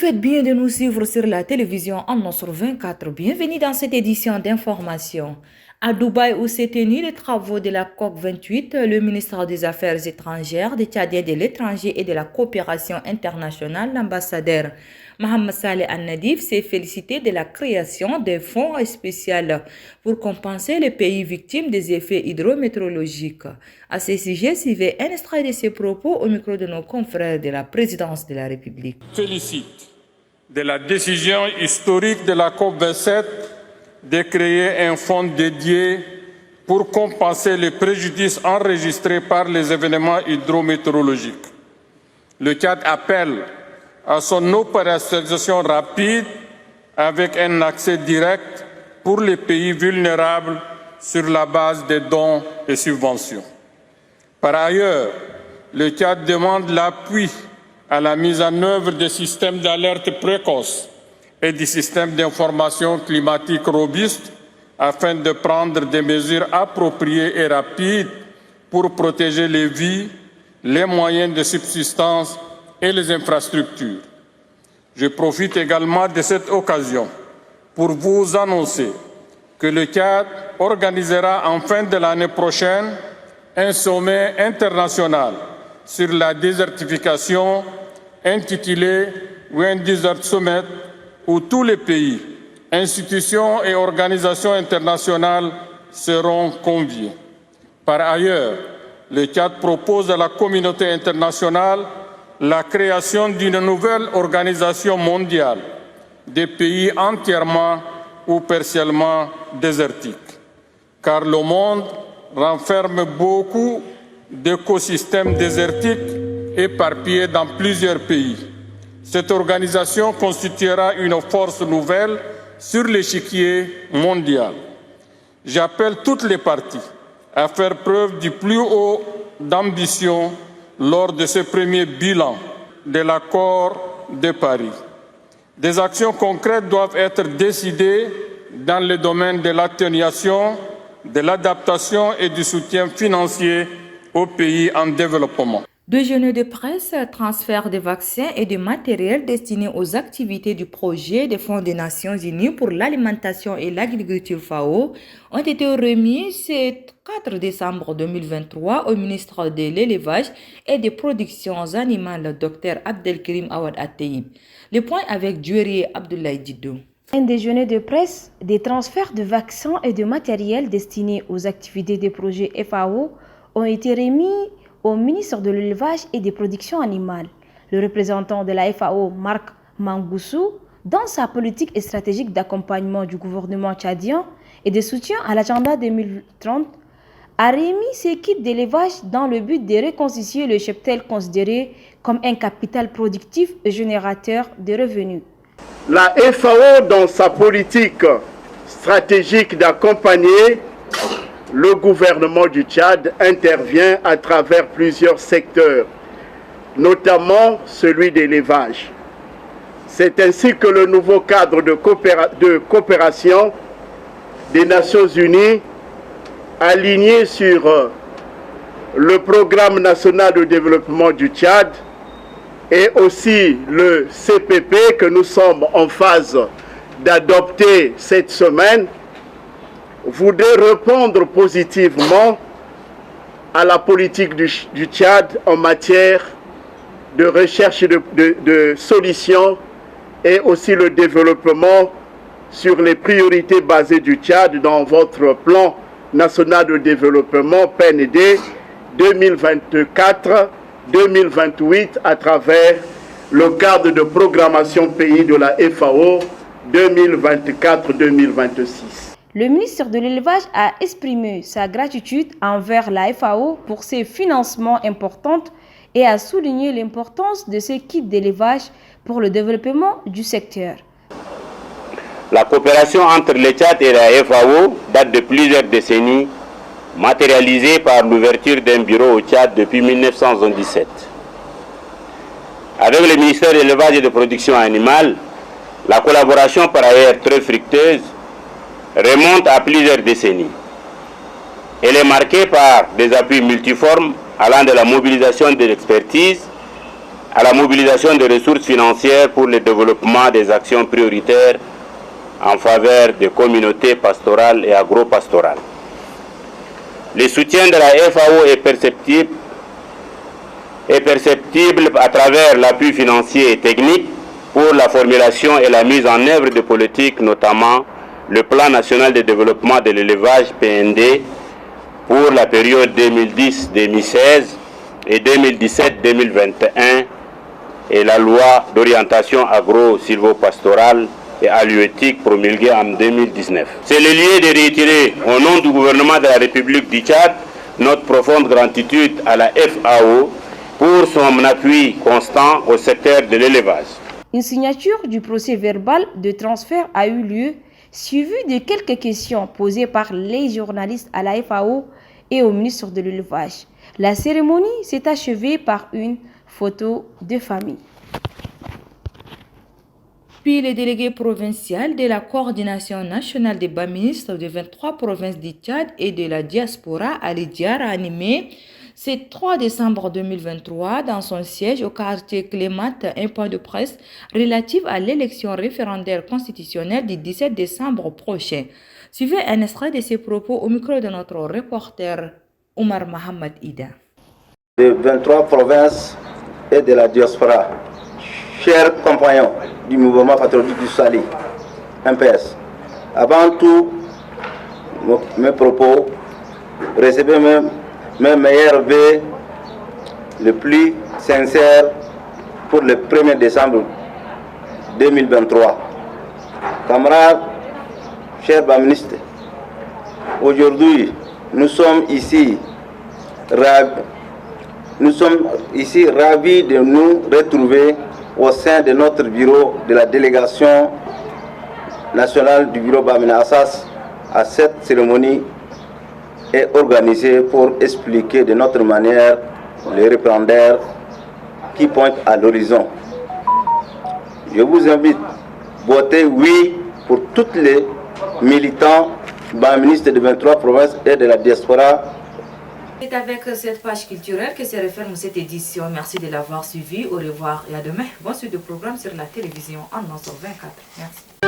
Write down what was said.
faites bien de nous suivre sur la télévision Al-Nasr 24. Bienvenue dans cette édition d'information. À Dubaï, où s'est tenu les travaux de la COP 28, le ministre des Affaires étrangères, des Tchadiens de l'étranger et de la coopération internationale, l'ambassadeur Mohamed Saleh Al-Nadif, s'est félicité de la création des fonds spéciaux pour compenser les pays victimes des effets hydrométéorologiques. À ce sujet, suivez un extrait de ses propos au micro de nos confrères de la présidence de la République. Félicite de la décision historique de la COP 27 de créer un fonds dédié pour compenser les préjudices enregistrés par les événements hydrométéorologiques. Le Tchad appelle à son opérationnalisation rapide avec un accès direct pour les pays vulnérables sur la base des dons et subventions. Par ailleurs, le Tchad demande l'appui à la mise en œuvre des systèmes d'alerte précoce et des systèmes d'information climatique robustes afin de prendre des mesures appropriées et rapides pour protéger les vies, les moyens de subsistance et les infrastructures. Je profite également de cette occasion pour vous annoncer que le Tchad organisera en fin de l'année prochaine un sommet international sur la désertification intitulé Wind Desert Summit, où tous les pays, institutions et organisations internationales seront conviés. Par ailleurs, le Tchad propose à la communauté internationale la création d'une nouvelle organisation mondiale des pays entièrement ou partiellement désertiques, car le monde renferme beaucoup d'écosystèmes désertiques éparpillés dans plusieurs pays. Cette organisation constituera une force nouvelle sur l'échiquier mondial. J'appelle toutes les parties à faire preuve du plus haut d'ambition lors de ce premier bilan de l'accord de Paris. Des actions concrètes doivent être décidées dans le domaine de l'atténuation, de l'adaptation et du soutien financier aux pays en développement. Déjeuner de presse, transfert de vaccins et de matériel destinés aux activités du projet des Fonds des Nations Unies pour l'alimentation et l'agriculture FAO ont été remis ce 4 décembre 2023 au ministre de l'Élevage et des Productions Animales, Dr Abdelkrim Awad At-Taïb. Le point avec Djoueri Abdoulaye Didou. Un déjeuner de presse, des transferts de vaccins et de matériel destinés aux activités des projets FAO ont été remis au ministre de l'Élevage et des Productions Animales. Le représentant de la FAO, Marc Mangoussou, dans sa politique et stratégique d'accompagnement du gouvernement tchadien et de soutien à l'agenda 2030, a remis ces kits d'élevage dans le but de reconstituer le cheptel considéré comme un capital productif et générateur de revenus. La FAO, dans sa politique stratégique d'accompagner le gouvernement du Tchad, intervient à travers plusieurs secteurs, notamment celui de l'élevage. C'est ainsi que le nouveau cadre de coopération des Nations Unies, aligné sur le Programme national de développement du Tchad et aussi le CPP que nous sommes en phase d'adopter cette semaine, voudrait répondre positivement à la politique du Tchad en matière de recherche de solutions et aussi le développement sur les priorités basées du Tchad dans votre plan national de développement PND 2024-2028 à travers le cadre de programmation pays de la FAO 2024-2026. Le ministre de l'Élevage a exprimé sa gratitude envers la FAO pour ses financements importants et a souligné l'importance de ces kits d'élevage pour le développement du secteur. La coopération entre le Tchad et la FAO date de plusieurs décennies, matérialisée par l'ouverture d'un bureau au Tchad depuis 1917. Avec le ministère de l'Élevage et de Production Animale, la collaboration par ailleurs très fructueuse remonte à plusieurs décennies. Elle est marquée par des appuis multiformes allant de la mobilisation de l'expertise à la mobilisation des ressources financières pour le développement des actions prioritaires en faveur des communautés pastorales et agro-pastorales. Le soutien de la FAO est perceptible à travers l'appui financier et technique pour la formulation et la mise en œuvre de politiques, notamment le Plan national de développement de l'élevage PND pour la période 2010-2016 et 2017-2021 et la loi d'orientation agro-silvopastorale et halieutique promulguée en 2019. C'est le lieu de réitérer au nom du gouvernement de la République du Tchad notre profonde gratitude à la FAO pour son appui constant au secteur de l'élevage. Une signature du procès verbal de transfert a eu lieu, suivi de quelques questions posées par les journalistes à la FAO et au ministre de l'Élevage. La cérémonie s'est achevée par une photo de famille. Puis le délégué provincial de la coordination nationale des bas ministres de 23 provinces du Tchad et de la diaspora, Ali Diar, a animé ce 3 décembre 2023 dans son siège au quartier Clémat un point de presse relatif à l'élection référendaire constitutionnelle du 17 décembre prochain. Suivez un extrait de ses propos au micro de notre reporter Omar Mohamed Ida. De 23 provinces et de la diaspora, chers compagnons du mouvement patriotique du Sali, MPS, avant tout mes propos, recevez mes meilleurs vœux le plus sincère pour le 1er décembre 2023. Camarades, chers bas ministres, aujourd'hui nous sommes ici ravis de nous retrouver au sein de notre bureau de la délégation nationale du bureau Bamina Assas. À cette cérémonie est organisée pour expliquer de notre manière le référendaire qui pointe à l'horizon. Je vous invite à voter oui pour tous les militants ministres de 23 provinces et de la diaspora. C'est avec cette page culturelle que se referme cette édition. Merci de l'avoir suivi. Au revoir et à demain. Bonne suite de programme sur la télévision en 24. Merci.